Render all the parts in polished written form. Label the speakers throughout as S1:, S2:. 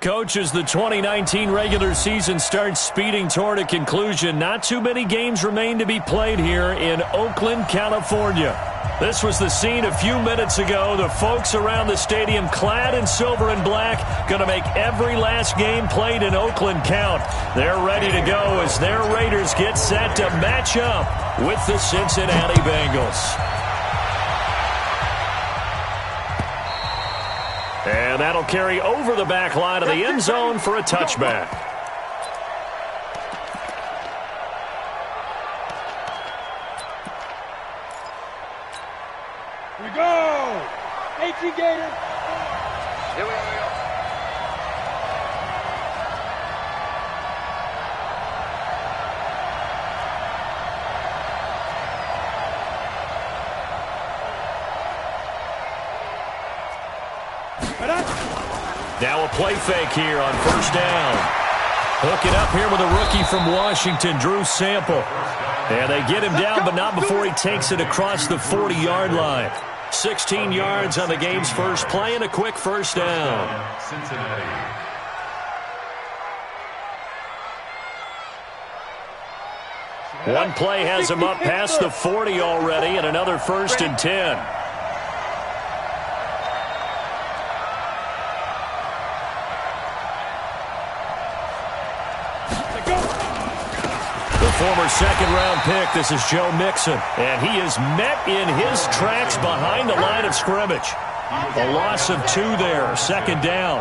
S1: Coach, as the 2019 regular season starts speeding toward a conclusion, not too many games remain to be played here in Oakland, California. This was the scene a few minutes ago. The folks around the stadium clad in silver and black going to make every last game played in Oakland count. They're ready to go as their Raiders get set to match up with the Cincinnati Bengals. And that'll carry over the back line of the end zone for a touchback.
S2: Here we go! 18 Gators! Here we go.
S1: Now a play fake here on first down. Hook it up here with a rookie from Washington, Drew Sample. And they get him down, but not before he takes it across the 40-yard line. 16 yards on the game's first play and a quick first down. One play has him up past the 40 already, and another 1st and 10. Former second-round pick, this is Joe Mixon. And he is met in his tracks behind the line of scrimmage. A loss of 2 there, second down.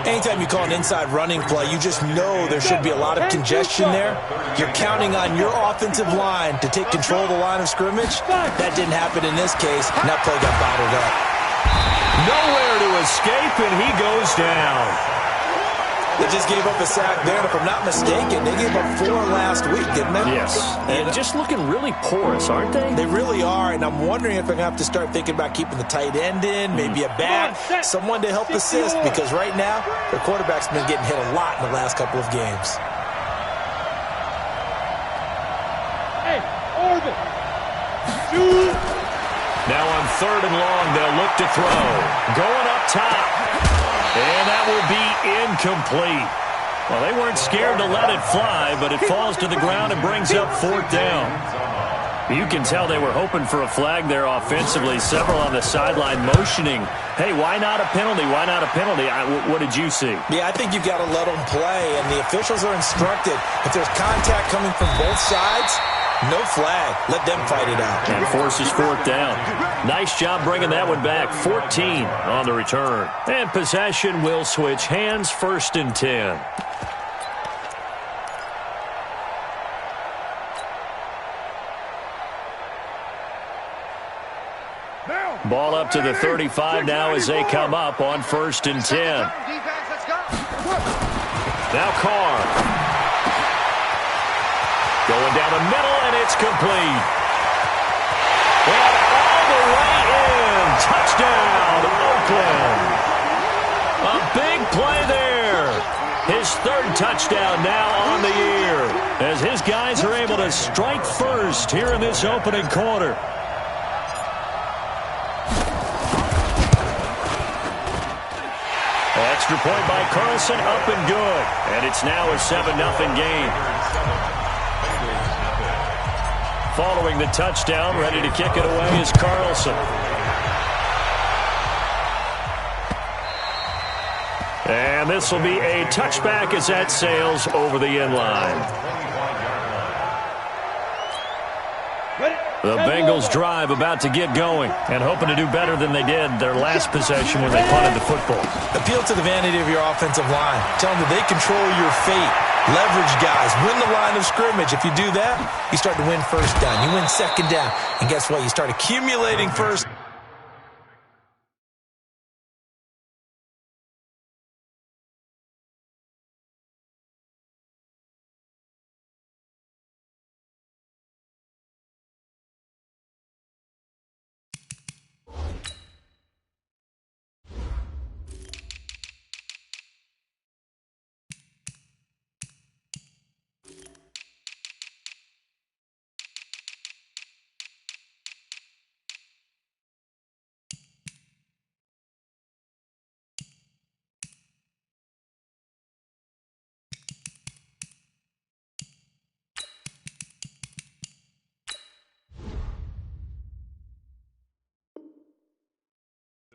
S3: Anytime you call an inside running play, you just know there should be a lot of congestion there. You're counting on your offensive line to take control of the line of scrimmage. That didn't happen in this case, and that play got bottled up.
S1: Nowhere to escape, and he goes down.
S3: They just gave up a sack there, and if I'm not mistaken, they gave up 4 last week, didn't they?
S1: Yes. And just looking really porous, aren't they?
S3: They really are, and I'm wondering if they're going to have to start thinking about keeping the tight end in, maybe a back, someone to help assist, because right now, their quarterback's been getting hit a lot in the last couple of games.
S2: Hey, Orbit! Shoot!
S1: Now on 3rd and long, they'll look to throw. Going up top. And that will be incomplete. Well, they weren't scared to let it fly, but it falls to the ground and brings up 4th down. You can tell they were hoping for a flag there offensively. Several on the sideline motioning, hey, why not a penalty? Why not a penalty? What did you see?
S3: Yeah, I think you've got to let them play, and the officials are instructed. If there's contact coming from both sides, no flag. Let them fight it out.
S1: And forces 4th down. Nice job bringing that one back. 14 on the return. And possession will switch hands, 1st and 10. Ball up to the 35 now as they come up on 1st and 10. Now Carr. Going down the middle, and it's complete. And all the way in. Touchdown, Oakland. A big play there. His 3rd touchdown now on the year, as his guys are able to strike first here in this opening quarter. Extra point by Carlson, up and good. And it's now a 7-0 game. Following the touchdown, ready to kick it away is Carlson. And this will be a touchback as that sails over the end line. The Bengals drive about to get going and hoping to do better than they did their last possession when they punted the football.
S3: Appeal to the vanity of your offensive line. Tell them that they control your fate. Leverage guys. Win the line of scrimmage. If you do that, you start to win 1st down. You win 2nd down. And guess what? You start accumulating first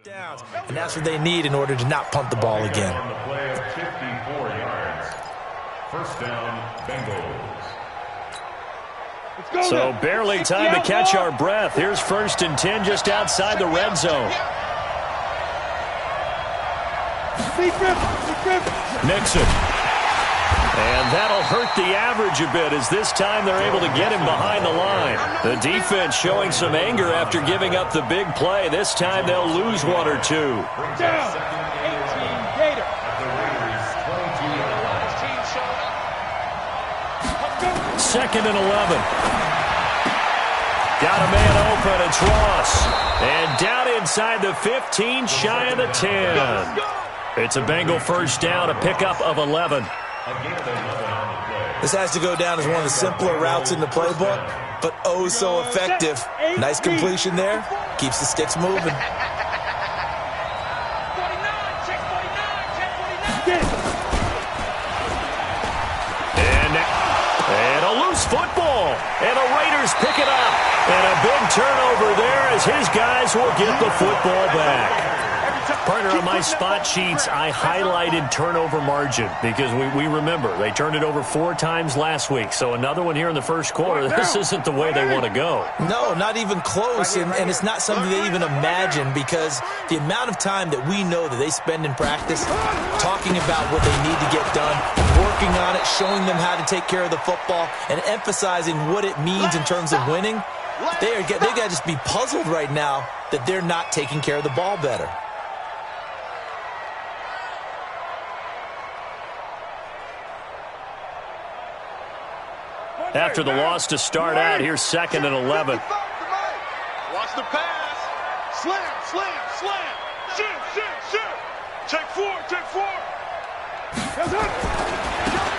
S3: Downs, and that's what they need in order to not punt the ball again.
S4: On the play of 54 yards. First down, Bengals.
S1: So barely time to catch our breath. Here's 1st and 10 just outside the red zone. Nixon. And that'll hurt the average a bit as this time they're able to get him behind the line. The defense showing some anger after giving up the big play. This time they'll lose 1 or 2.
S2: Down. 18 Gator.
S1: Second and 11. Got a man open. It's Ross. And down inside the 15, shy of the 10. It's a Bengal first down, a pickup of 11.
S3: This has to go down as one of the simpler routes in the playbook, but oh so effective. Nice completion there. Keeps the sticks moving.
S1: And a loose football. And the Raiders pick it up. And a big turnover there as his guys will get the football back. Partner, on my spot sheets, I highlighted turnover margin because we remember they turned it over 4 times last week. So another one here in the first quarter. This isn't the way they want to go.
S3: No, not even close, and it's not something they even imagine because the amount of time that we know that they spend in practice talking about what they need to get done, working on it, showing them how to take care of the football, and emphasizing what it means in terms of winning, they got to just be puzzled right now that they're not taking care of the ball better.
S1: After the loss to start out, here's 2nd and 11.
S2: Watch the pass. Slam, slam, slam. Shoot. Take 4.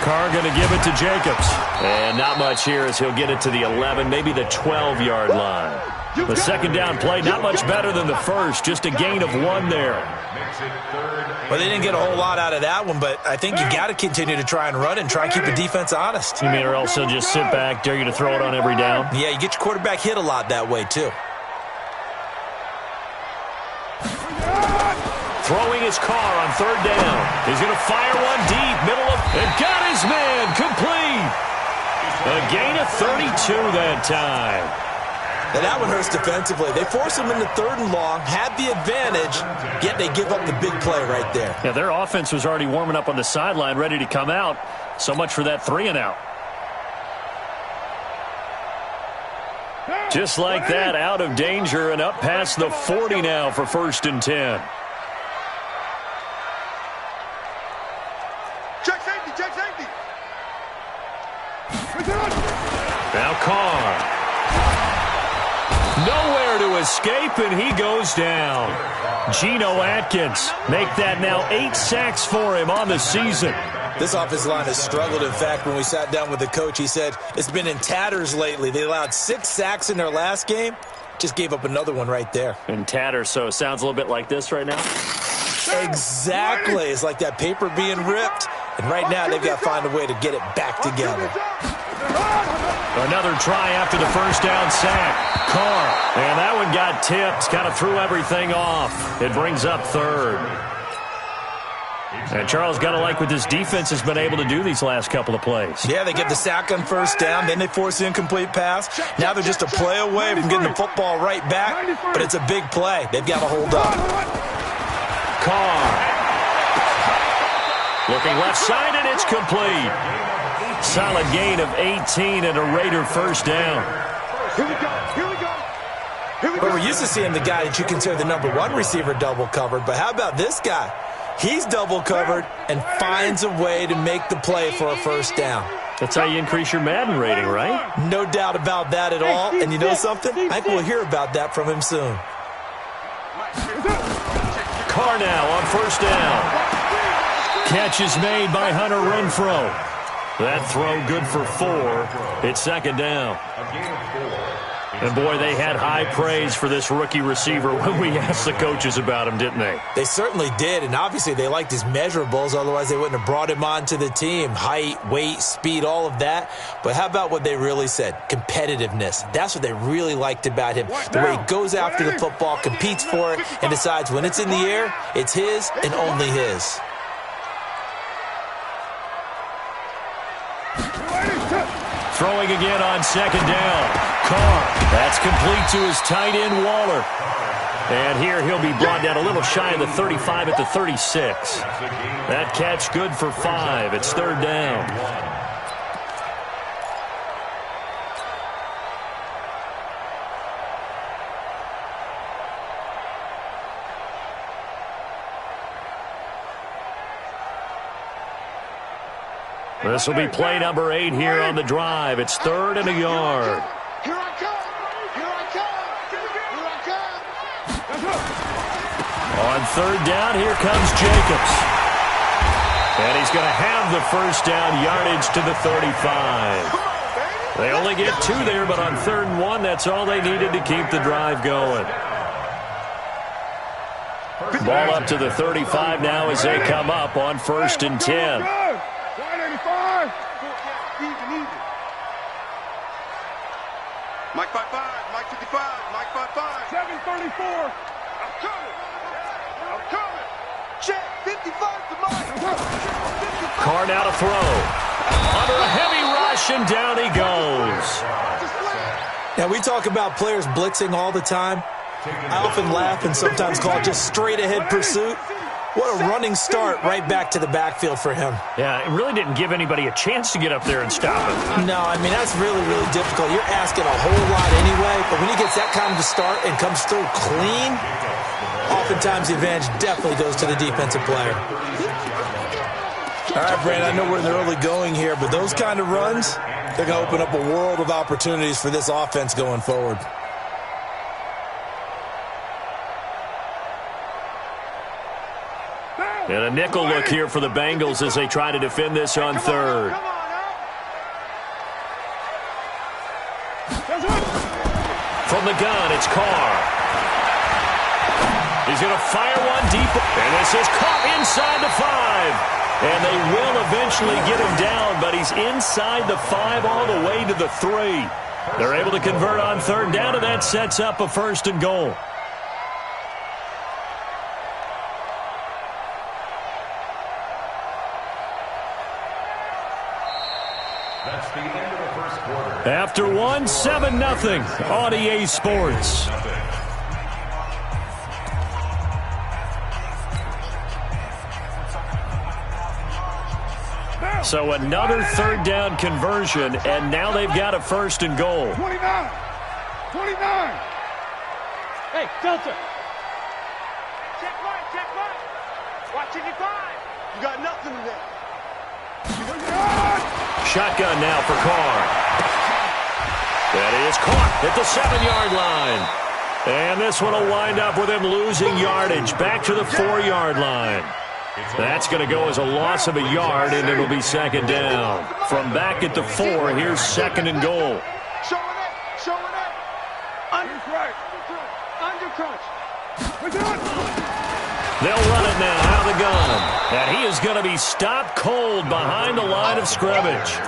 S1: Carr going to give it to Jacobs. And not much here as he'll get it to the 11, maybe the 12-yard line. The second down play, not much better than the first, just a gain of 1 there.
S3: Well, they didn't get a whole lot out of that one, but I think you got to continue to try and run and try and keep the defense honest.
S1: You mean or else he'll just sit back, dare you to throw it on every down?
S3: Yeah, you get your quarterback hit a lot that way, too.
S1: Throwing his Carr on 3rd down. He's going to fire one deep, middle of, and got his man, complete. A gain of 32 that time.
S3: Now that one hurts defensively. They force him into 3rd and long, had the advantage, yet they give up the big play right there.
S1: Yeah, their offense was already warming up on the sideline, ready to come out. So much for that 3-and-out. Just like that, out of danger and up past the 40 now for 1st and 10.
S2: Check safety.
S1: Now Carr. Nowhere to escape, and he goes down. Geno Atkins make that now 8 sacks for him on the season.
S3: This offensive line has struggled. In fact, when we sat down with the coach, he said it's been in tatters lately. They allowed 6 sacks in their last game. Just gave up another one right there.
S1: In tatters, so it sounds a little bit like this right now?
S3: Exactly. It's like that paper being ripped. And right now, they've got to find a way to get it back together.
S1: Another try after the first down sack. Carr. And that one got tipped. Kind of threw everything off. It brings up 3rd. And Charles got to like what this defense has been able to do these last couple of plays.
S3: Yeah, they get the sack on 1st down. Then they force the incomplete pass. Now they're just a play away from getting the football right back. But it's a big play. They've got to hold up.
S1: Carr. Looking left side, and it's complete. Solid gain of 18 and a Raider first down.
S2: Here we go.
S3: But we're used to seeing the guy that you consider the #1 receiver double covered. But how about this guy? He's double covered and finds a way to make the play for a first down.
S1: That's how you increase your Madden rating, right?
S3: No doubt about that at all. And you know something? I think we'll hear about that from him soon.
S1: Carr now on 1st down. Catch is made by Hunter Renfrow. That throw good for 4. It's 2nd down.
S4: A gain of 4.
S1: And, boy, they had high praise for this rookie receiver when we asked the coaches about him, didn't they?
S3: They certainly did, and obviously they liked his measurables. Otherwise, they wouldn't have brought him onto the team. Height, weight, speed, all of that. But how about what they really said? Competitiveness. That's what they really liked about him. The way he goes after the football, competes for it, and decides when it's in the air, it's his and only his.
S1: Throwing again on second down. Carr. That's complete to his tight end, Waller. And here he'll be brought down a little shy of the 35 at the 36. That catch good for 5. It's third down. This will be play number 8 here on the drive. It's third and a yard.
S2: Here I come! Here I come! Here I come!
S1: On third down, here comes Jacobs. And he's going to have the first down, yardage to the 35. They only get 2 there, but on third and 1, that's all they needed to keep the drive going. Ball up to the 35 now as they come up on first and 10.
S2: Mike 5-5, Mike 55, Mike 5-5. 734. I'm coming. I'm coming. Check 55 to Mike.
S1: Carr now to throw. Under a heavy rush, and down he goes.
S3: Now, we talk about players blitzing all the time. I often laugh and sometimes call it just straight-ahead pursuit. What a running start right back to the backfield for him.
S1: Yeah, it really didn't give anybody a chance to get up there and stop him.
S3: No, I mean, that's really, really difficult. You're asking a whole lot anyway, but when he gets that kind of a start and comes through clean, oftentimes the advantage definitely goes to the defensive player. All right, Brandon, I know we're in the early going here, but those kind of runs, they're going to open up a world of opportunities for this offense going forward.
S1: And a nickel look here for the Bengals as they try to defend this on third. From the gun, it's Carr. He's going to fire one deep. And this is caught inside the 5. And they will eventually get him down, but he's inside the 5 all the way to the 3. They're able to convert on third down, and that sets up a first and goal.
S4: That's the end of the first quarter.
S1: After 1, 7-0 on EA Sports. So another third down conversion, and now they've got a first and goal.
S2: 29. Hey, Delta. Check right. Watch 85. You got nothing in there.
S1: Shotgun now for Carr. That is caught at the 7-yard line. And this one will wind up with him losing yardage back to the 4-yard line. That's going to go as a loss of a yard, and it'll be second down. From back at the 4, here's second and goal.
S2: Showing up. Under crunch.
S1: They'll run it now out of the gun. And he is going to be stopped cold behind the line of scrimmage.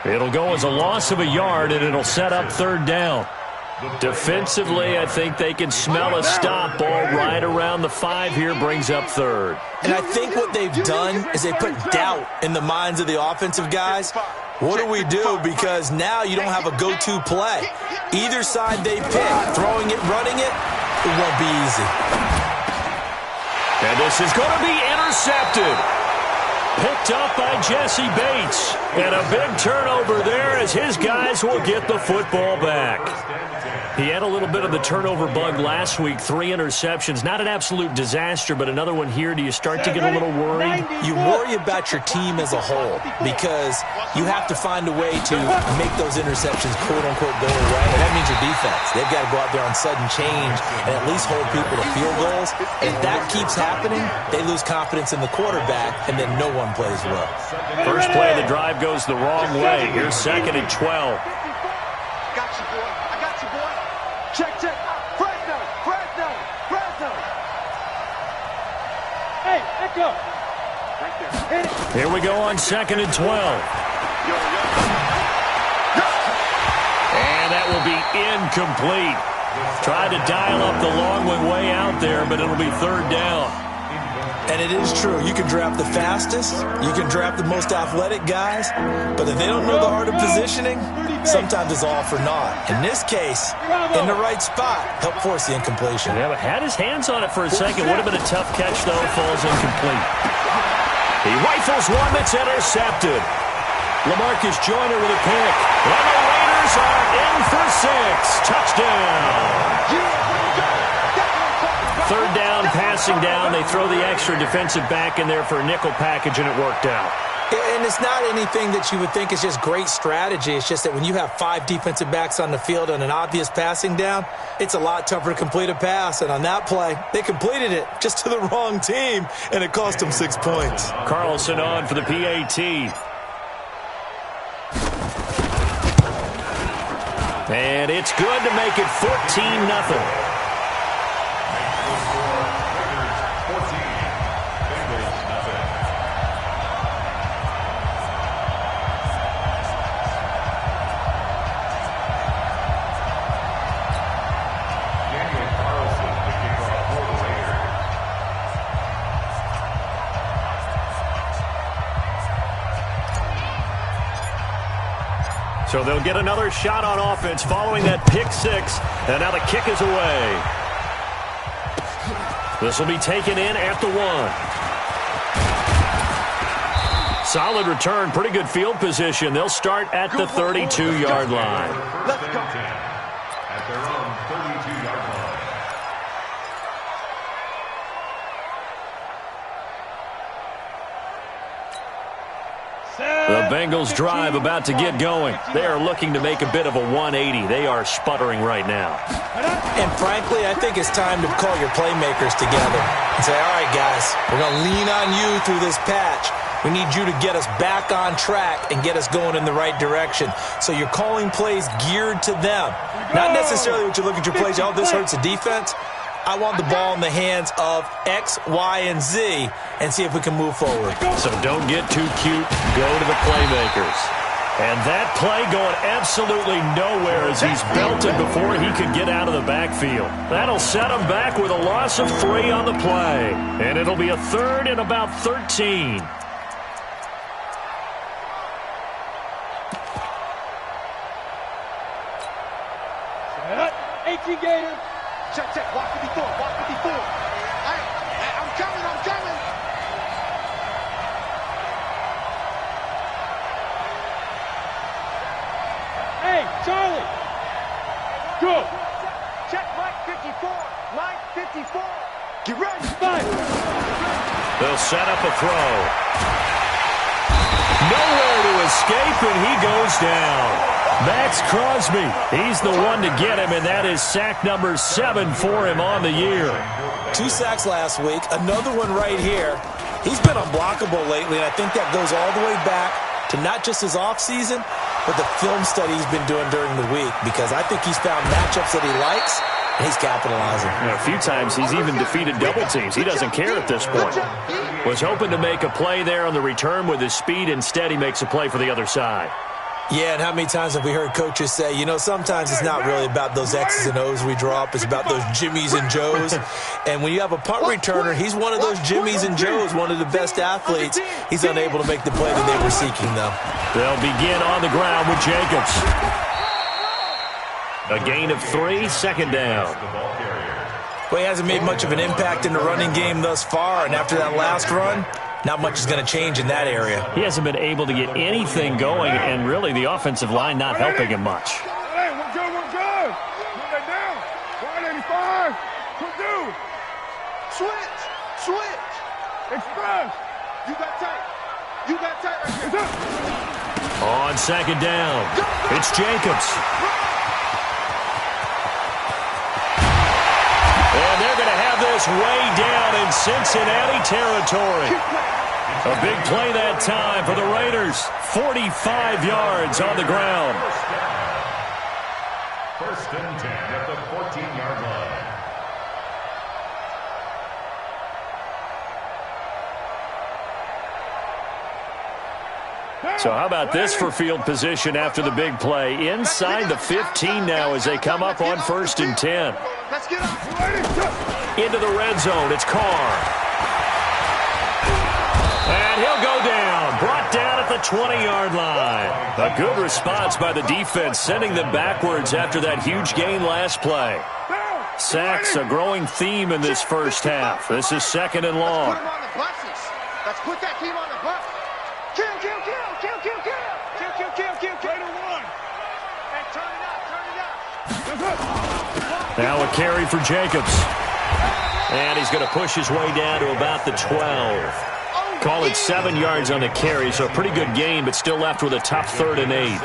S1: It'll go as a loss of a yard, and it'll set up third down. Defensively, I think they can smell a stop ball right around the 5 here, brings up third.
S3: And I think what they've done is they put doubt in the minds of the offensive guys. What do we do? Because now you don't have a go-to play. Either side they pick, throwing it, running it, it won't be easy.
S1: And this is going to be intercepted. Picked up by Jesse Bates. And a big turnover there as his guys will get the football back. He had a little bit of the turnover bug last week, 3 interceptions. Not an absolute disaster, but another one here. Do you start to get a little worried?
S3: You worry about your team as a whole because you have to find a way to make those interceptions, quote-unquote, go away. And that means your defense. They've got to go out there on sudden change and at least hold people to field goals. If that keeps happening, they lose confidence in the quarterback, and then no one plays well.
S1: First play of the drive goes the wrong way. Here's second and 12.
S2: Got you, boy. I got you, boy.
S1: Here we go on 2nd and 12. And that will be incomplete. Tried to dial up the long one way out there, but it'll be 3rd down.
S3: And it is true. You can draft the fastest. You can draft the most athletic guys. But if they don't know the art of positioning, sometimes it's all for naught. In this case, in the right spot, helped force the incompletion.
S1: Yeah, but had his hands on it for a second. Would have been a tough catch, though. Falls incomplete. He rifles one that's intercepted. LaMarcus Joyner with a pick. And the Raiders are in for 6. Touchdown. 3rd down, passing down. They throw the extra defensive back in there for a nickel package, and it worked out.
S3: And it's not anything that you would think is just great strategy. It's just that when you have 5 defensive backs on the field and an obvious passing down, it's a lot tougher to complete a pass. And on that play, they completed it just to the wrong team, and it cost them 6 points.
S1: Carlson on for the PAT. And it's good to make it 14-0. So they'll get another shot on offense following that pick 6. And now the kick is away. This will be taken in at the 1. Solid return. Pretty good field position. They'll start at the 32-yard line.
S4: Let's go. At their own 32-yard line.
S1: The Bengals drive about to get going. They are looking to make a bit of a 180. They are sputtering right now.
S3: And frankly, I think it's time to call your playmakers together and say, all right, guys, we're going to lean on you through this patch. We need you to get us back on track and get us going in the right direction. So you're calling plays geared to them. Not necessarily what you look at your plays, oh, this hurts the defense. I want the ball in the hands of X, Y, and Z and see if we can move forward.
S1: So don't get too cute. Go to the playmakers. And that play going absolutely nowhere as he's belted before he could get out of the backfield. That'll set him back with a loss of 3 on the play. And it'll be a 3rd and about 13.
S2: Gator. Check, check. Walk 54. Walk 54. Hey, I'm coming. I'm coming. Hey, Charlie. Go. Check Mike 54. Mike 54. Get ready. Fight.
S1: They'll set up a throw. Nowhere to escape, and he goes down. Max Crosby, he's the one to get him, and that is sack number 7 for him on the year.
S3: 2 sacks last week, another one right here. He's been unblockable lately, and I think that goes all the way back to not just his offseason, but the film study he's been doing during the week, because I think he's found matchups that he likes, and he's capitalizing.
S1: A few times he's even defeated double teams. He doesn't care at this point. Was hoping to make a play there on the return with his speed. Instead, he makes a play for the other side.
S3: Yeah, and how many times have we heard coaches say, you know, sometimes it's not really about those X's and O's we draw up. It's about those Jimmies and Joes. And when you have a punt returner, he's one of those Jimmies and Joes, one of the best athletes. He's unable to make the play that they were seeking, though.
S1: They'll begin on the ground with Jacobs. A gain of 3, 2nd down.
S3: Well, he hasn't made much of an impact in the running game thus far, and after that last run, not much is going to change in that area.
S1: He hasn't been able to get anything going, and really the offensive line not helping him much.
S2: Hey, we're good, we're good. Put that down. 185. Purdue. Switch, switch. Express. You got tight. You got tight right here.
S1: On 2nd down, it's Jacobs. And they're going to have this way down in Cincinnati territory. A big play that time for the Raiders. 45 yards on the ground.
S4: 1st and 10 at the 14-yard line.
S1: So how about this for field position after the big play? Inside the 15 now as they come up on 1st and 10. Into the red zone, it's Carr. And he'll go down, brought down at the 20-yard line. A good response by the defense, sending them backwards after that huge gain last play. Sacks, a growing theme in this first half. This is 2nd and long.
S2: Let's put them on the buses. Let's put that team on the bus. Kill, kill, kill, kill, kill, kill. Kill, kill, kill, kill, kill. Hey, turn it up, turn it up.
S1: Now a carry for Jacobs. And he's going to push his way down to about the 12. Call it 7 yards on the carry, so a pretty good gain, but still left with a tough 3rd and 8.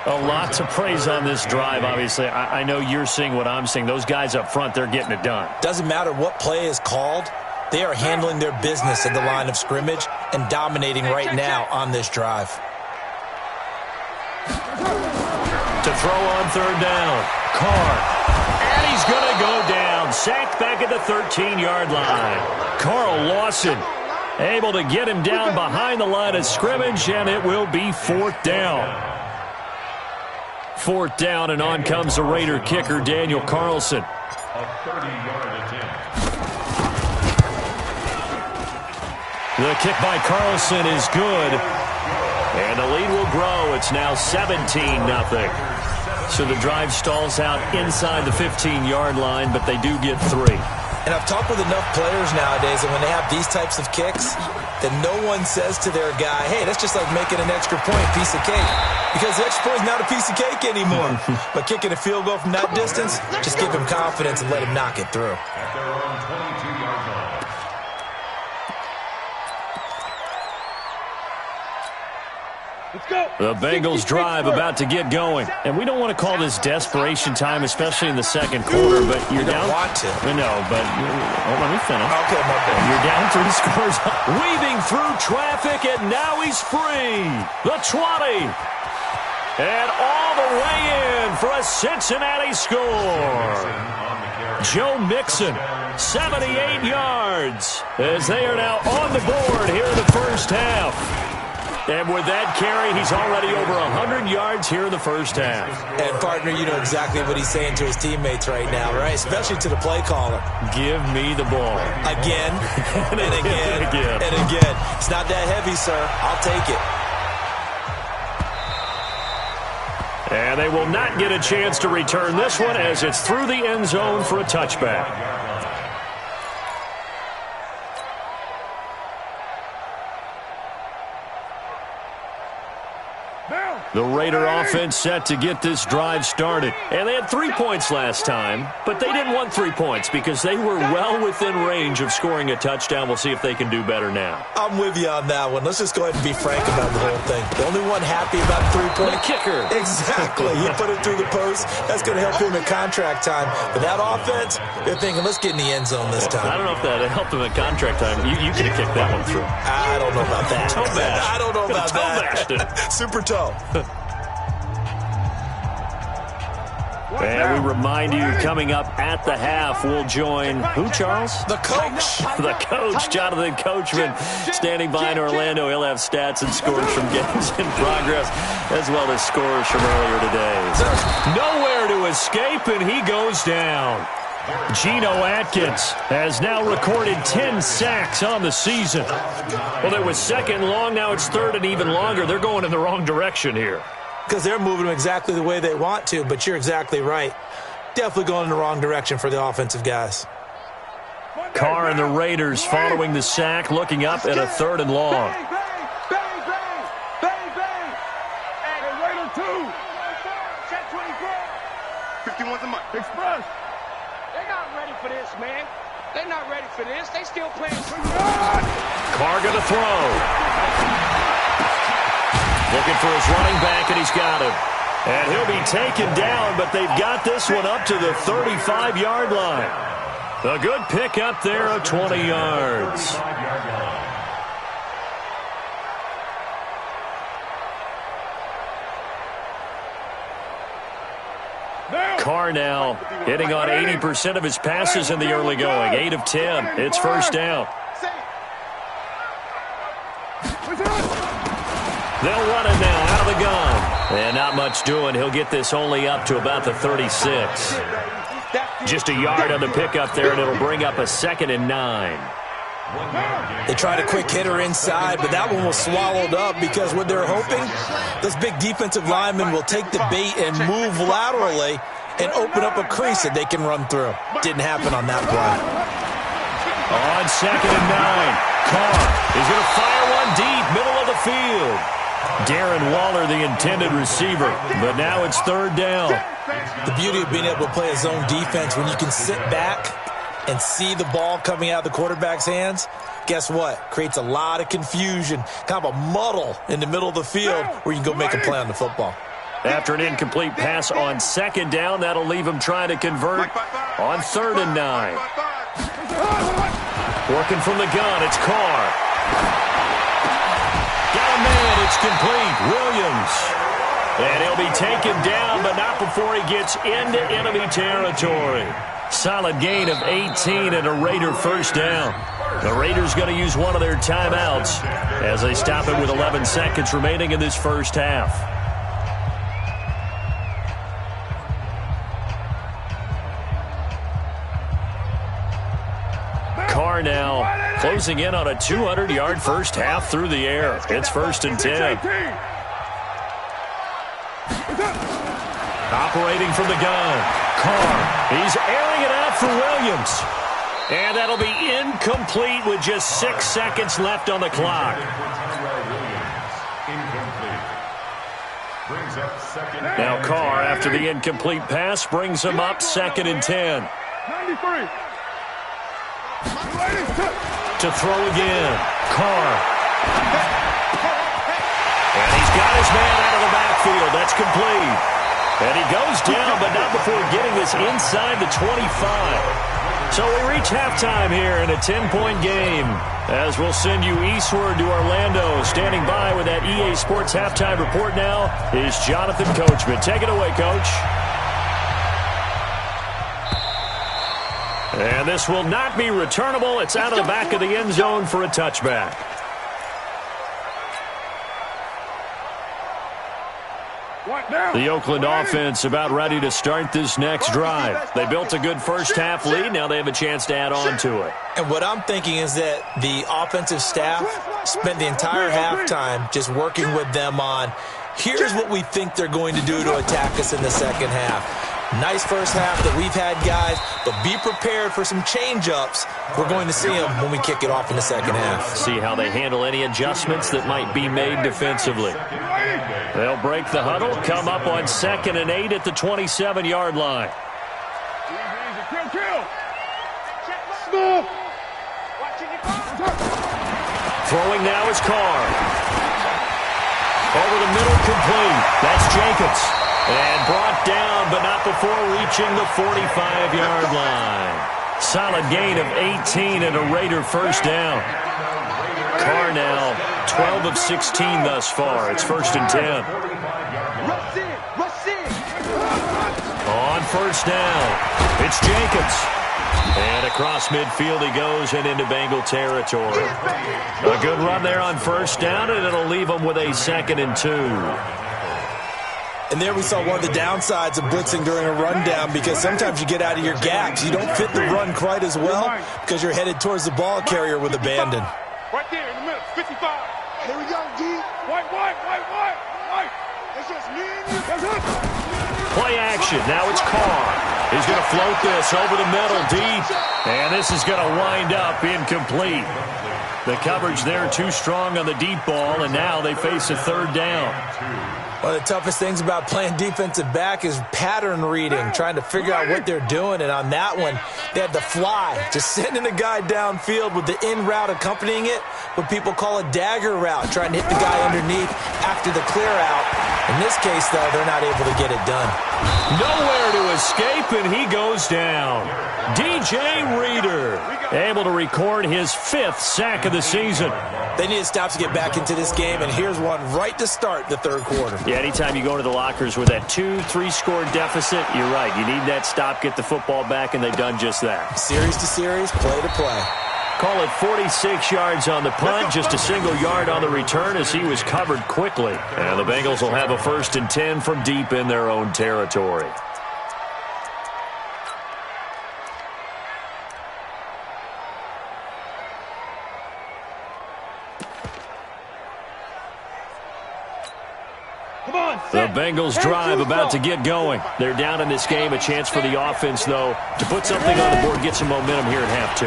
S1: A lot to praise on this drive, obviously. I know you're seeing what I'm seeing. Those guys up front, they're getting it done.
S3: Doesn't matter what play is called. They are handling their business at the line of scrimmage and dominating right now on this drive.
S1: To throw on 3rd down, Carr. And he's going to go down. Sacked back at the 13-yard line. Carl Lawson able to get him down behind the line of scrimmage, and it will be 4th down. 4th down, and on comes the Raider kicker, Daniel Carlson.
S4: A 30-yard attempt.
S1: The kick by Carlson is good, and the lead will grow. It's now 17-0. So the drive stalls out inside the 15-yard line, but they do get 3.
S3: And I've talked with enough players nowadays, and when they have these types of kicks, that no one says to their guy, hey, that's just like making an extra point, piece of cake. Because the extra point is not a piece of cake anymore. But kicking a field goal from that distance, just give him confidence and let him knock it through.
S4: At their own 22-yard line.
S2: Let's go.
S1: The Bengals drive about to get going. And we don't want to call this desperation time, especially in the second quarter, but you're down.
S3: You don't want to.
S1: No, but let me finish.
S3: Okay, my bad.
S1: You're down 3 scores. Weaving through traffic, and now he's free. The 20. And all the way in for a Cincinnati score. Joe Mixon, 78 yards, as they are now on the board here in the first half. And with that carry, he's already over 100 yards here in the first half.
S3: And, partner, you know exactly what he's saying to his teammates right now, right? Especially to the play caller.
S1: Give me the ball.
S3: Again, and again, and again. It's not that heavy, sir. I'll take it.
S1: And they will not get a chance to return this one as it's through the end zone for a touchback. The Raider offense set to get this drive started. And they had 3 points last time, but they didn't want 3 points because they were well within range of scoring a touchdown. We'll see if they can do better now.
S3: I'm with you on that one. Let's just go ahead and be frank about the whole thing. The only one happy about the 3-point.
S1: The kicker.
S3: Exactly. He put it through the post. That's going to help him at contract time. But that offense, they're thinking, let's get in the end zone this time.
S1: I don't know if that helped him at contract time. You could have kicked that one through.
S3: I don't know about that.
S1: Toe bash.
S3: I don't know about
S1: that.
S3: Super toe.
S1: And we remind you, coming up at the half, we'll join who, Charles?
S3: The coach.
S1: The coach, Jonathan Coachman, standing by in Orlando. He'll have stats and scores from games in progress, as well as scores from earlier today. So nowhere to escape, and he goes down. Geno Atkins has now recorded 10 sacks on the season. Well, it was 2nd long. Now it's 3rd and even longer. They're going in the wrong direction here.
S3: Because they're moving them exactly the way they want to, but you're exactly right. Definitely going in the wrong direction for the offensive guys.
S1: Carr and the Raiders following the sack, looking up at a 3rd and long.
S2: Bang, bang, bang, bang, bang. Hey, Raider 2. Check 24. 51's a month. Express. They're not ready for this, man. They're not ready for this. They still playing.
S1: Carr going to throw. Looking for his running back, and he's got him. And he'll be taken down, but they've got this one up to the 35-yard line. A good pick up there of 20 yards. Carr now hitting on 80% of his passes in the early going. 8 of 10. It's 1st down. They'll run it now out of the gun. And not much doing. He'll get this only up to about the 36. Just a yard on the pickup there, and it'll bring up a 2nd and 9.
S3: They tried a quick hitter inside, but that one was swallowed up because what they're hoping, this big defensive lineman will take the bait and move laterally and open up a crease that they can run through. Didn't happen on that play.
S1: On 2nd and 9, Carr is going to fire one deep, middle of the field. Darren Waller, the intended receiver, but now it's 3rd down.
S3: The beauty of being able to play a zone defense when you can sit back and see the ball coming out of the quarterback's hands, guess what? Creates a lot of confusion, kind of a muddle in the middle of the field where you can go make a play on the football.
S1: After an incomplete pass on 2nd down, that'll leave him trying to convert on 3rd and 9. Working from the gun, it's Carr. Got a man, it's complete. Williams. And he'll be taken down, but not before he gets into enemy territory. Solid gain of 18 and a Raider 1st down. The Raiders going to use one of their timeouts as they stop it with 11 seconds remaining in this first half. Carr now closing in on a 200-yard first half through the air. It's 1st and 10. Operating from the gun, Carr. He's airing it out for Williams. And that'll be incomplete with just 6 seconds left on the clock. Now Carr, after the incomplete pass, brings him up 2nd and 10.
S2: 93.
S1: To throw again, Carr. And he's got his man out of the backfield. That's complete. And he goes down, but not before getting this inside the 25. So we reach halftime here in a 10-point game. As we'll send you eastward to Orlando. Standing by with that EA Sports halftime report now is Jonathan Coachman. Take it away, Coach. And this will not be returnable. It's out of the back of the end zone for a touchback. The Oakland offense about ready to start this next drive. They built a good first-half lead. Now they have a chance to add on to it.
S3: And what I'm thinking is that the offensive staff spent the entire halftime just working with them on, here's what we think they're going to do to attack us in the second half. Nice first half that we've had, guys, but be prepared for some change-ups. We're going to see them when we kick it off in the second half.
S1: See how they handle any adjustments that might be made defensively. They'll break the huddle, come up on 2nd and 8 at the 27-yard line. Throwing now is Carr. Over the middle, complete. That's Jacobs. And brought down, but not before reaching the 45-yard line. Solid gain of 18 and a Raider 1st down. Carr now 12 of 16 thus far. It's 1st and 10. On 1st down, it's Jacobs. And across midfield he goes and into Bengal territory. A good run there on 1st down, and it'll leave him with a 2nd and 2.
S3: And there we saw one of the downsides of blitzing during a rundown, because sometimes you get out of your gaps. You don't fit the run quite as well because you're headed towards the ball carrier with abandon.
S2: Right there in the middle, 55. Here we go, D. White. It's just me and you. That's it.
S1: Play action. Now it's Carr. He's going to float this over the middle deep. And this is going to wind up incomplete. The coverage there too strong on the deep ball, and now they face a 3rd down.
S3: One of the toughest things about playing defensive back is pattern reading, trying to figure out what they're doing. And on that one, they had the fly, just sending a guy downfield with the in route accompanying it, what people call a dagger route, trying to hit the guy underneath after the clear out. In this case, though, they're not able to get it done.
S1: Nowhere to escape, and he goes down. DJ Reader able to record his 5th sack of the season.
S3: They need to stop to get back into this game, and here's one right to start the 3rd quarter.
S1: Yeah, anytime you go to the lockers with that 2-3 score deficit, you're right. You need that stop, get the football back, and they've done just that.
S3: Series to series, play to play.
S1: Call it 46 yards on the punt, just a single yard on the return as he was covered quickly. And the Bengals will have a 1st and 10 from deep in their own territory. The Bengals drive about to get going. They're down in this game. A chance for the offense, though, to put something on the board, get some momentum here at half 2.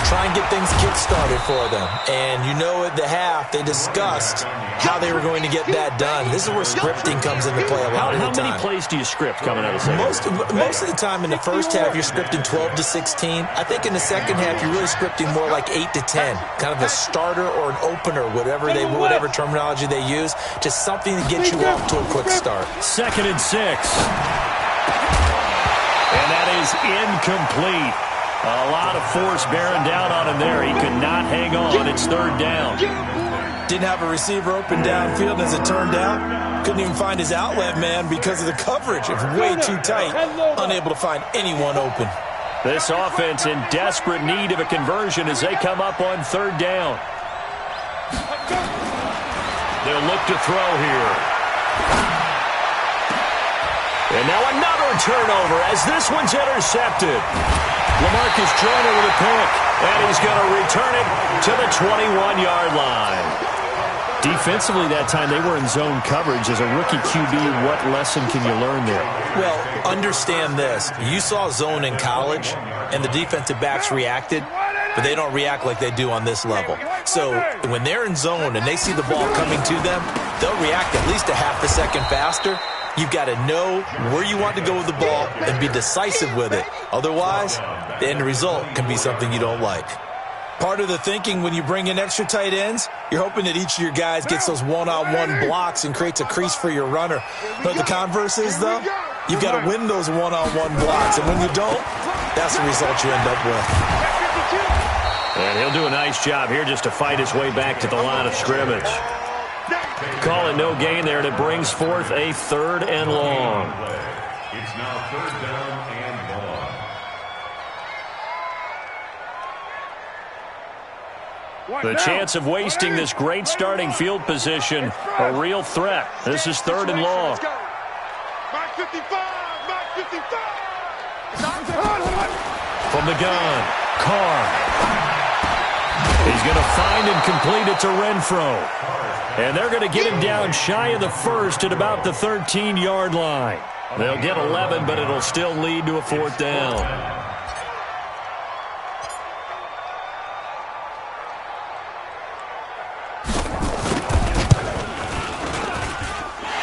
S3: Try and get things kick-started for them. And you know at the half, they discussed how they were going to get that done. This is where scripting comes into play a lot of the time.
S1: How many plays do you script coming out of the second?
S3: Most of the time in the first half, you're scripting 12 to 16. I think in the second half, you're really scripting more like 8 to 10. Kind of a starter or an opener, whatever terminology they use. Just something to get you off to a quick start.
S1: 2nd and 6. And that is incomplete. A lot of force bearing down on him there. He could not hang on. It's 3rd down.
S3: Didn't have a receiver open downfield, as it turned out. Couldn't even find his outlet man because of the coverage. It was way too tight. Unable to find anyone open.
S1: This offense in desperate need of a conversion as they come up on 3rd down. They'll look to throw here. And now another turnover as this one's intercepted. LaMarcus Joyner with a pick, and he's going to return it to the 21-yard line. Defensively that time, they were in zone coverage. As a rookie QB, what lesson can you learn there?
S3: Well, understand this. You saw zone in college, and the defensive backs reacted, but they don't react like they do on this level. So when they're in zone and they see the ball coming to them, they'll react at least a half a second faster. You've got to know where you want to go with the ball and be decisive with it. Otherwise, the end result can be something you don't like. Part of the thinking when you bring in extra tight ends, you're hoping that each of your guys gets those one-on-one blocks and creates a crease for your runner. But the converse is, though, you've got to win those one-on-one blocks. And when you don't, that's the result you end up with.
S1: And he'll do a nice job here just to fight his way back to the line of scrimmage. Call it no gain there, and it brings forth a 3rd and long.
S4: It's now 3rd down and long.
S1: The chance of wasting this great starting field position, a real threat. This is 3rd and long. From the gun, Carr. He's going to find and complete it to Renfro. And they're going to get him down shy of the 1st at about the 13-yard line. They'll get 11, but it'll still lead to a 4th down.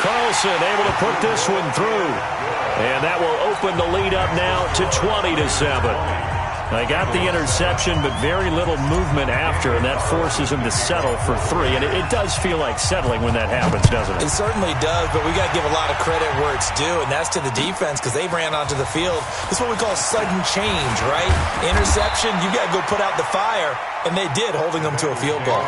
S1: Carlson able to put this one through. And that will open the lead up now to 20-7. They got the interception, but very little movement after, and that forces him to settle for 3. And it does feel like settling when that happens, doesn't it?
S3: It certainly does, but we got to give a lot of credit where it's due, and that's to the defense because they ran onto the field. This is what we call sudden change, right? Interception, you got to go put out the fire, and they did, holding them to a field goal.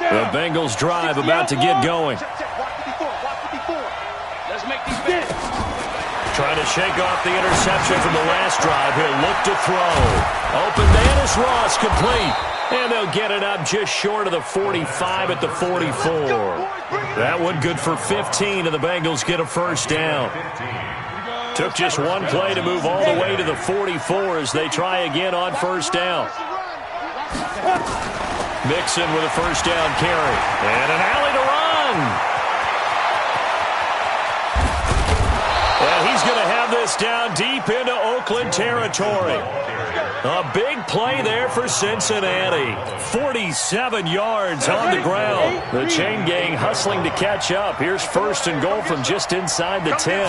S1: The Bengals drive about to get going. Trying to shake off the interception from the last drive. He'll look to throw. Open man is Ross, complete. And they'll get it up just short of the 45 at the 44. That one good for 15, and the Bengals get a 1st down. Took just one play to move all the way to the 44 as they try again on 1st down. Mixon with a 1st down carry. And an alley to run. And he's going to have this down deep into Oakland territory. A big play there for Cincinnati. 47 yards on the ground. The chain gang hustling to catch up. Here's 1st and goal from just inside the 10.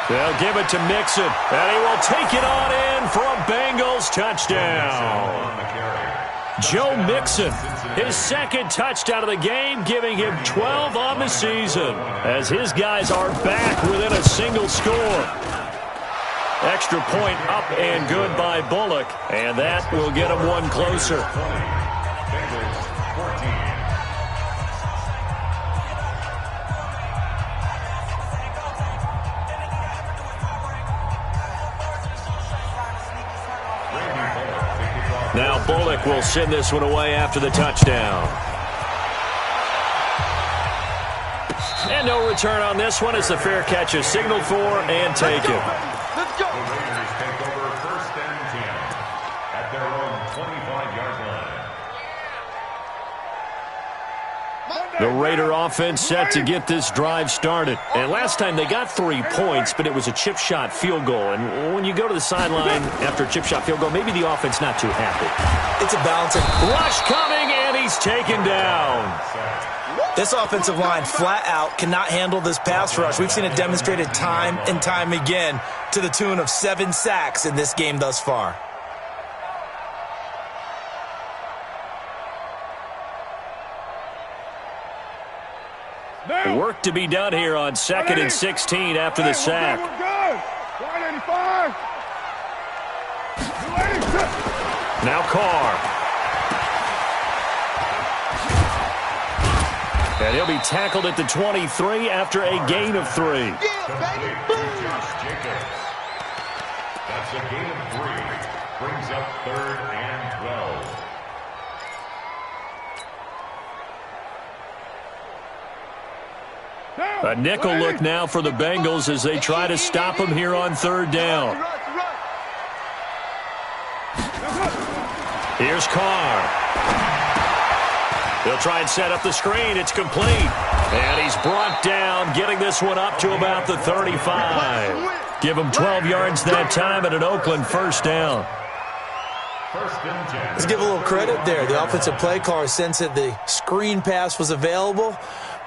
S1: They'll give it to Mixon, and he will take it on in for a Bengals touchdown. Joe Mixon, his 2nd touchdown of the game, giving him 12 on the season, as his guys are back within a single score. Extra point up and good by Bullock, and that will get him one closer. Now Bullock will send this one away after the touchdown. And no return on this one as the fair catch is signaled for and taken.
S2: Let's go.
S4: The Raiders take over 1st and 10 at their own 25-yard line.
S1: The Raider offense set to get this drive started. And last time they got 3 points, but it was a chip shot field goal. And when you go to the sideline after a chip shot field goal, maybe the offense not too happy.
S3: It's a balancing.
S1: Rush coming, and he's taken down.
S3: This offensive line flat out cannot handle this pass rush. We've seen it demonstrated time and time again to the tune of 7 sacks in this game thus far.
S1: Work to be done here on 2nd and 16 after the sack. Now Carr. And he'll be tackled at the 23 after a gain of 3.
S4: Complete to Josh Jacobs. That's a gain of 3. Brings up 3rd and 12.
S1: A nickel look now for the Bengals as they try to stop him here on 3rd down. Here's Carr. He'll try and set up the screen. It's complete. And he's brought down, getting this one up to about the 35. Give him 12 yards that time at an Oakland 1st down.
S4: 1st and 10.
S3: Let's give a little credit there. The offensive play caller sensed that the screen pass was available.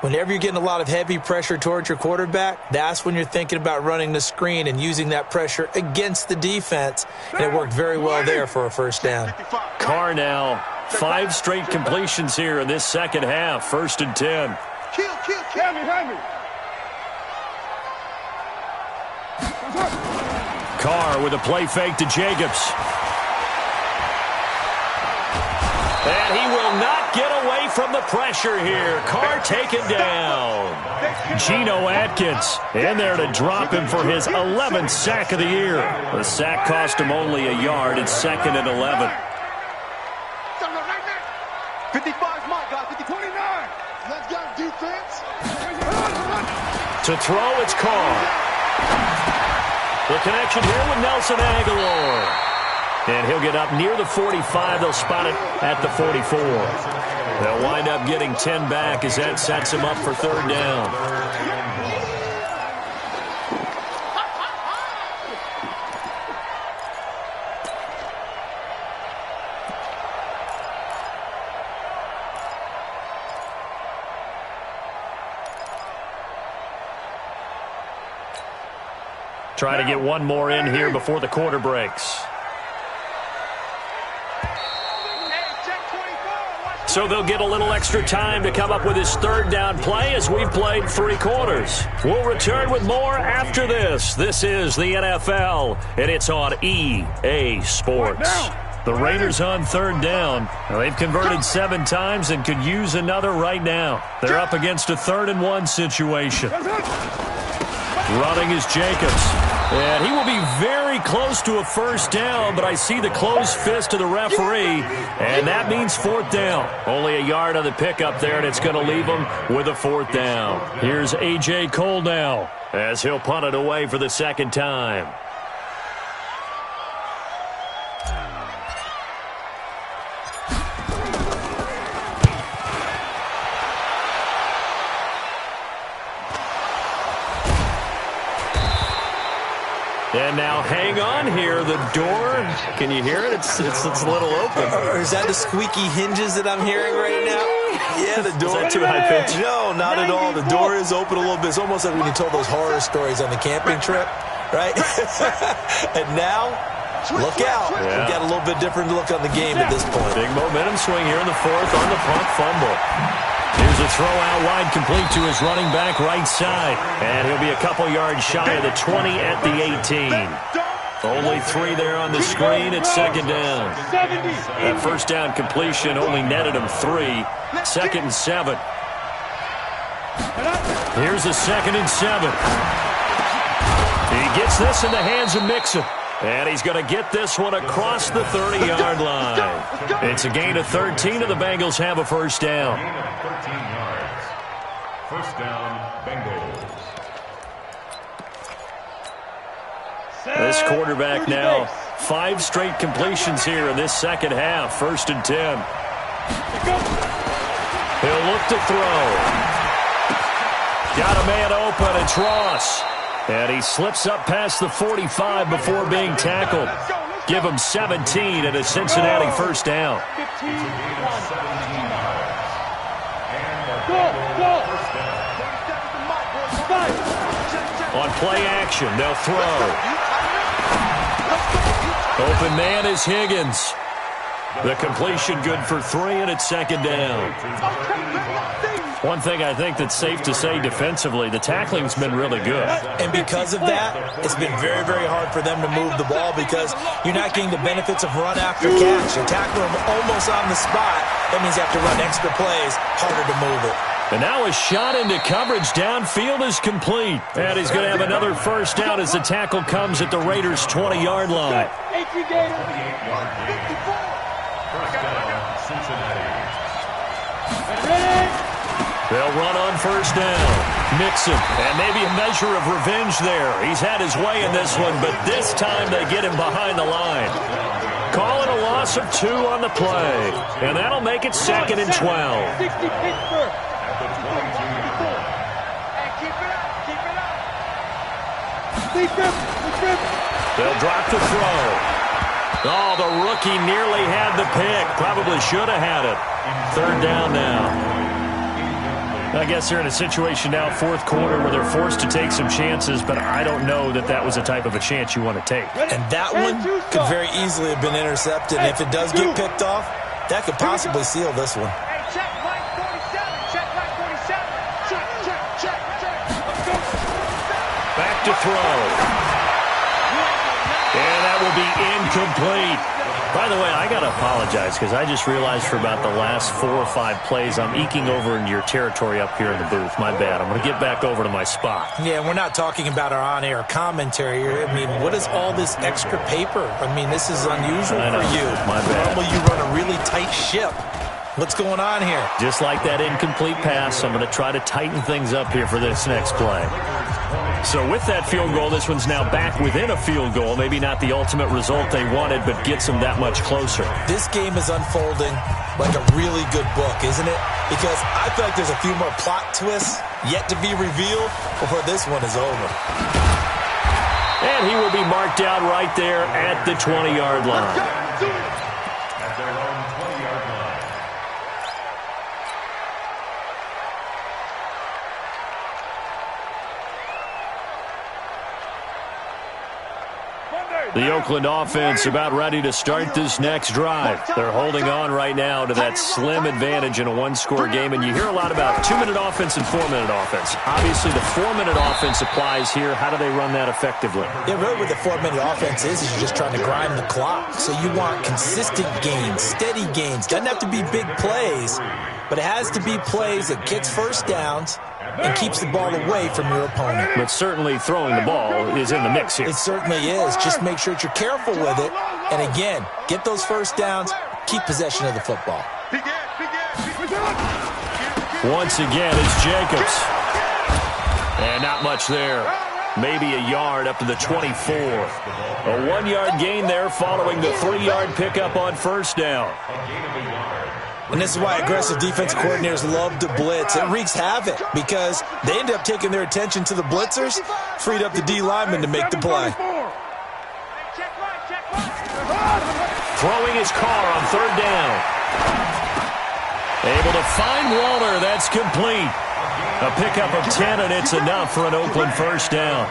S3: Whenever you're getting a lot of heavy pressure towards your quarterback, that's when you're thinking about running the screen and using that pressure against the defense. And it worked very well there for a 1st down.
S1: Carr now, 5 straight completions here in this second half. 1st and 10. Carr with a play fake to Jacobs. And he will not get away from the pressure here. Carr taken down. Geno Atkins in there to drop him for his 11th sack of the year. The sack cost him only a yard. It's 2nd and 11.
S2: 55's my guy. 29. Let's go, defense.
S1: To throw, it's Carr. The connection here with Nelson Aguilar. And he'll get up near the 45. They'll spot it at the 44. They'll wind up getting 10 back as that sets him up for 3rd down. Try to get one more in here before the quarter breaks. So they'll get a little extra time to come up with his 3rd down play as we've played 3 quarters. We'll return with more after this. This is the NFL, and it's on EA Sports. The Raiders on 3rd down. Now, they've converted 7 times and could use another right now. They're up against a 3rd and 1 situation. Running is Jacobs. And he will be very close to a 1st down, but I see the closed fist of the referee, and that means 4th down. Only a yard on the pickup there, and it's going to leave him with a 4th down. Here's A.J. Cole now as he'll punt it away for the 2nd time. And now hang on here. The door, can you hear it? It's a little open.
S3: Or is that the squeaky hinges that I'm hearing right now? Yeah, the door.
S1: Is that too high pitched?
S3: No, not at all. The door is open a little bit. It's almost like when you told those horror stories on the camping trip, right? And now, look out.
S1: Yeah.
S3: We've got a little bit different look on the game at this point.
S1: Big momentum swing here in the 4th on the punt fumble. Here's a throw out wide complete to his running back right side. And he'll be a couple yards shy of the 20 at the 18. Only 3 there on the screen at 2nd down. That 1st down completion only netted him 3. 2nd and 7. Here's a 2nd and 7. He gets this in the hands of Mixon. And he's going to get this one across the 30-yard line. It's a gain of 13, and the Bengals have a first down.
S4: Gain of 13 yards. First down, Bengals.
S1: This quarterback now, 5 straight completions here in this second half. 1st and 10. He'll look to throw. Got a man open. It's Ross. And he slips up past the 45 before being tackled. Give him 17 and a Cincinnati first down. On play action, they'll throw. Open man is Higgins. The completion good for 3, and it's 2nd down. One thing I think that's safe to say defensively, the tackling's been really good.
S3: And because of that, it's been very, very hard for them to move the ball because you're not getting the benefits of run after catch. You tackle them almost on the spot. That means you have to run extra plays, harder to move it.
S1: And now a shot into coverage downfield is complete. And he's going to have another first down as the tackle comes at the Raiders' 20-yard line.
S4: First down, Cincinnati.
S1: They'll run on first down. Mixon, and maybe a measure of revenge there. He's had his way in this one, but this time they get him behind the line. Call it a loss of 2 on the play, and that'll make it 2nd and 12.
S4: At the 22-yard line.
S1: They'll drop to throw. Oh, the rookie nearly had the pick. Probably should have had it. 3rd down now. I guess they're in a situation now, 4th quarter, where they're forced to take some chances, but I don't know that that was the type of a chance you want to take.
S3: And that one could very easily have been intercepted. And if it does get picked off, that could possibly seal this one.
S1: Back to throw. And that will be incomplete. By the way, I got to apologize because I just realized for about the last 4 or 5 plays I'm eking over into your territory up here in the booth. My bad. I'm going to get back over to my spot.
S3: Yeah, we're not talking about our on-air commentary here. I mean, what is all this extra paper? I mean, this is unusual for you.
S1: My bad.
S3: Normally you run a really tight ship. What's going on here?
S1: Just like that incomplete pass, I'm going to try to tighten things up here for this next play. So with that field goal, this one's now back within a field goal. Maybe not the ultimate result they wanted, but gets them that much closer.
S3: This game is unfolding like a really good book, isn't it? Because I feel like there's a few more plot twists yet to be revealed before this one is over.
S1: And he will be marked down right there at the 20-yard line.
S4: At their own 20-yard line.
S1: The Oakland offense about ready to start this next drive. They're holding on right now to that slim advantage in a 1-score game, and you hear a lot about 2-minute offense and 4-minute offense. Obviously, the 4-minute offense applies here. How do they run that effectively?
S3: Yeah, really what the 4-minute offense is you're just trying to grind the clock. So you want consistent gains, steady gains. Doesn't have to be big plays, but it has to be plays that gets first downs and keeps the ball away from your opponent.
S1: But certainly throwing the ball is in the mix here.
S3: It certainly is. Just make sure that you're careful with it. And again, get those first downs, keep possession of the football.
S1: Once again, it's Jacobs. And not much there. Maybe a yard up to the 24. A 1-yard gain there following the 3-yard pickup on first down.
S3: And this is why aggressive defense coordinators love to blitz. It wreaks havoc because they end up taking their attention to the blitzers, freed up the D lineman to make the play.
S1: Throwing his car on 3rd down. Able to find Waller. That's complete. A pickup of 10, and it's enough for an Oakland first down.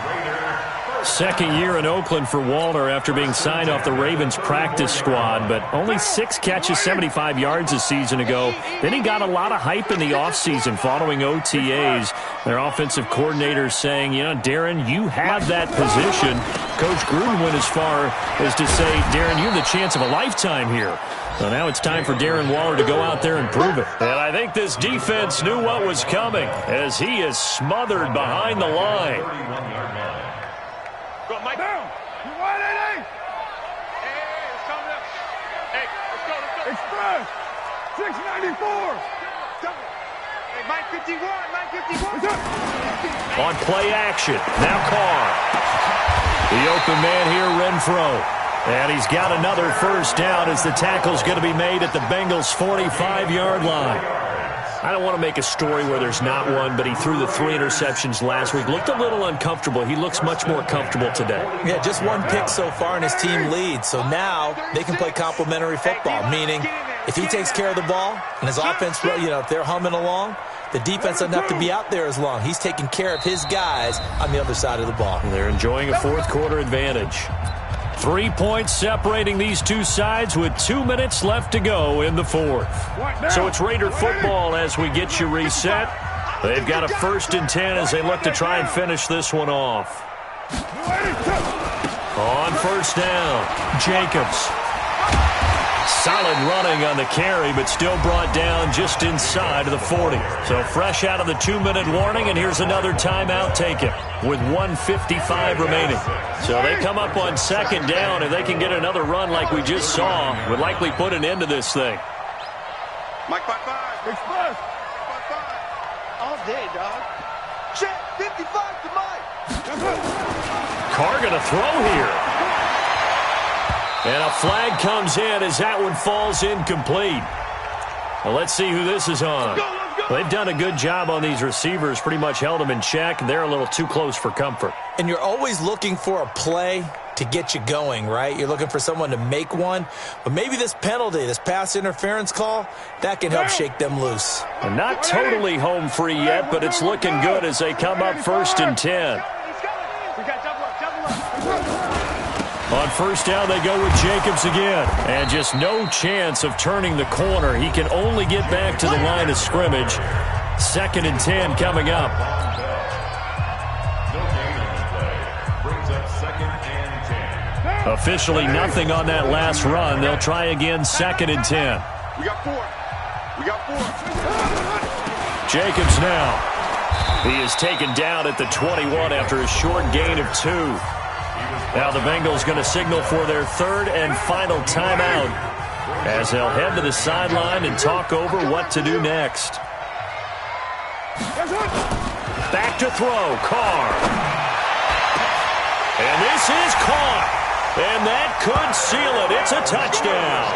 S1: 2nd year in Oakland for Waller after being signed off the Ravens practice squad, but only 6 catches, 75 yards a season ago. Then he got a lot of hype in the offseason following OTAs. Their offensive coordinators saying, you know, Darren, you have that position. Coach Gruden went as far as to say, Darren, you have the chance of a lifetime here. So now it's time for Darren Waller to go out there and prove it. And I think this defense knew what was coming as he is smothered behind the line.
S2: 694.
S5: Hey, Mike 51, Mike 51.
S1: On play action, now Carr. The open man here, Renfro. And he's got another first down as the tackle's going to be made at the Bengals' 45-yard line. I don't want to make a story where there's not one, but he threw the 3 interceptions last week. Looked a little uncomfortable. He looks much more comfortable today.
S3: Yeah, just 1 pick so far and his team leads. So now they can play complementary football, meaning if he takes care of the ball and his offense, if they're humming along, the defense doesn't have to be out there as long. He's taking care of his guys on the other side of the ball.
S1: And they're enjoying a fourth-quarter advantage. 3 points separating these two sides with 2 minutes left to go in the fourth. So it's Raider football as we get you reset. They've got a 1st and 10 as they look to try and finish this one off. On first down, Jacobs. Solid running on the carry, but still brought down just inside of the 40. So fresh out of the 2-minute warning, and here's another timeout taken with 1:55 remaining. So they come up on 2nd down, and they can get another run like we just saw. Would likely put an end to this thing.
S5: Mike 55.
S2: Express.
S5: 55. All day, dog. Check 55 to Mike.
S1: Carr going to throw here. And a flag comes in as that one falls incomplete. Well, let's see who this is on. They've done a good job on these receivers, pretty much held them in check. They're a little too close for comfort.
S3: And you're always looking for a play to get you going, right? You're looking for someone to make one. But maybe this penalty, this pass interference call, that can help shake them loose.
S1: And not totally home free yet, but it's looking good as they come up 1st and 10.
S5: We got double up.
S1: On first down, they go with Jacobs again. And just no chance of turning the corner. He can only get back to the line of scrimmage. 2nd and 10 coming up.
S4: No gain on the play. Brings up 2nd and 10.
S1: Officially nothing on that last run. They'll try again 2nd and 10.
S5: We got 4. We got 4.
S1: Jacobs now. He is taken down at the 21 after a short gain of 2. Now the Bengals going to signal for their 3rd and final timeout as they'll head to the sideline and talk over what to do next. Back to throw, Carr. And this is caught. And that could seal it. It's a touchdown.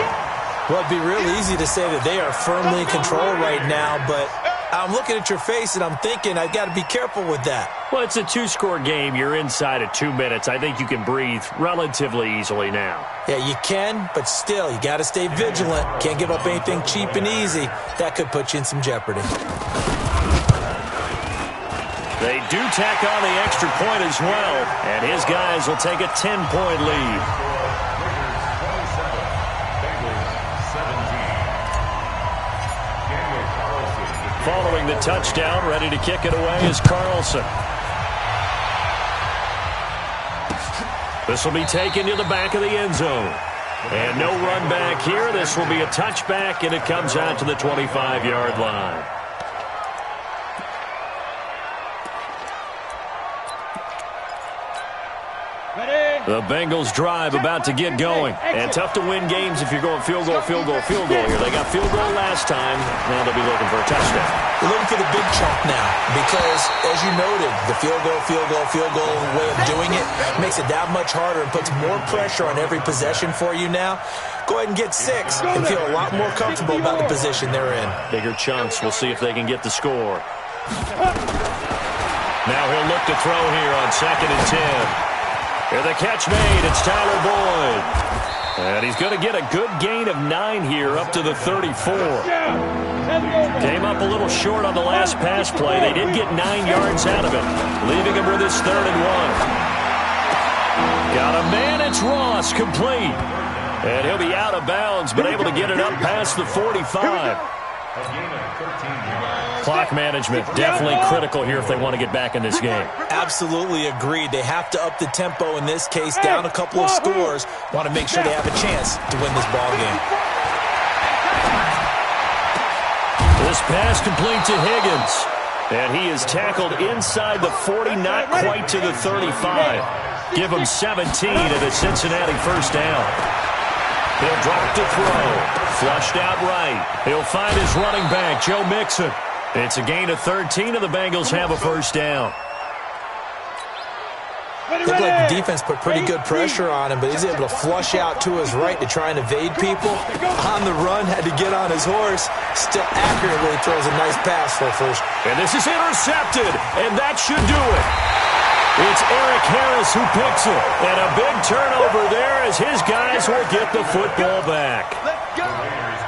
S3: Well, it'd be real easy to say that they are firmly in control right now, but I'm looking at your face and I'm thinking I've got to be careful with that.
S1: Well, it's a 2-score game. You're inside of 2 minutes. I think you can breathe relatively easily now.
S3: Yeah, you can, but still, you got to stay vigilant. Can't give up anything cheap and easy. That could put you in some jeopardy.
S1: They do tack on the extra point as well, and his guys will take a 10-point lead. Following the touchdown, ready to kick it away is Carlson. This will be taken to the back of the end zone. And no run back here. This will be a touchback, and it comes out to the 25-yard line. The Bengals drive about to get going. And tough to win games if you're going field goal, field goal, field goal here. They got field goal last time. Now they'll be looking for a touchdown.
S3: They're looking for the big chunk now because, as you noted, the field goal way of doing it makes it that much harder and puts more pressure on every possession for you now. Go ahead and get 6 and feel a lot more comfortable about the position they're in.
S1: Bigger chunks. We'll see if they can get the score. Now he'll look to throw here on 2nd and 10. Here the catch made. It's Tyler Boyd. And he's going to get a good gain of 9 here up to the 34. Came up a little short on the last pass play. They did get 9 yards out of it, leaving him with his 3rd and 1. Got a man. It's Ross, complete. And he'll be out of bounds, but able to get it up past the 45. Clock management definitely critical here if they want to get back in this game.
S3: Absolutely agreed. They have to up the tempo in this case, down a couple of scores. Want to make sure they have a chance to win this ball game.
S1: This pass complete to Higgins. And he is tackled inside the 40, not quite to the 35. Give him 17 at a Cincinnati first down. He'll drop to throw. Flushed out right. He'll find his running back, Joe Mixon. It's a gain of 13, and the Bengals have a first down.
S3: Looked like the defense put pretty good pressure on him, but he's able to flush out to his right to try and evade people. On the run, had to get on his horse. Still accurately throws a nice pass for a first.
S1: And this is intercepted, and that should do it. It's Eric Harris who picks it. And a big turnover there as his guys will get the football back.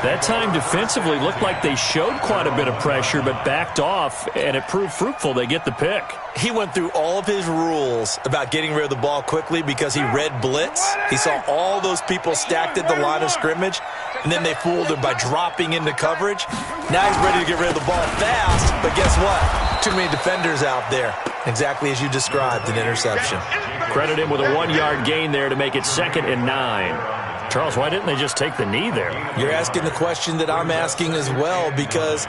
S1: That time defensively looked like they showed quite a bit of pressure but backed off, and it proved fruitful. They get the pick.
S3: He went through all of his rules about getting rid of the ball quickly because he read blitz. He saw all those people stacked at the line of scrimmage, and then they fooled him by dropping into coverage. Now he's ready to get rid of the ball fast, but guess what? Too many defenders out there. Exactly as you described, an interception.
S1: Credit him with a 1-yard gain there to make it 2nd and 9. Charles, why didn't they just take the knee there?
S3: You're asking the question that I'm asking as well, because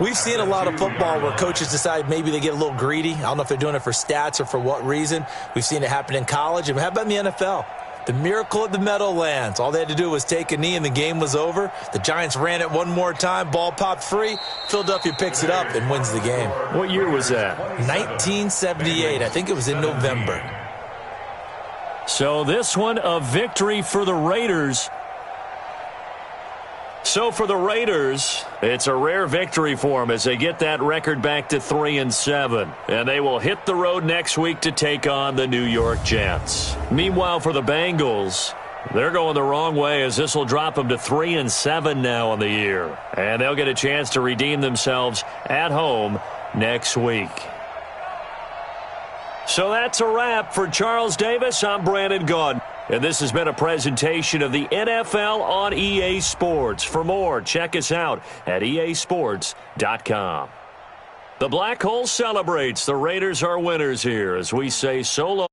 S3: we've seen a lot of football where coaches decide maybe they get a little greedy. I don't know if they're doing it for stats or for what reason. We've seen it happen in college. And how about in the NFL? The miracle at the Meadowlands. All they had to do was take a knee and the game was over. The Giants ran it one more time. Ball popped free. Philadelphia picks it up and wins the game.
S1: What year was that?
S3: 1978. I think it was in November.
S1: So this one, a victory for the Raiders. So for the Raiders, it's a rare victory for them as they get that record back to 3-7. And they will hit the road next week to take on the New York Jets. Meanwhile, for the Bengals, they're going the wrong way as this will drop them to 3-7 now on the year. And they'll get a chance to redeem themselves at home next week. So that's a wrap for Charles Davis. I'm Brandon Gaudin. And this has been a presentation of the NFL on EA Sports. For more, check us out at easports.com. The Black Hole celebrates. The Raiders are winners here as we say so long.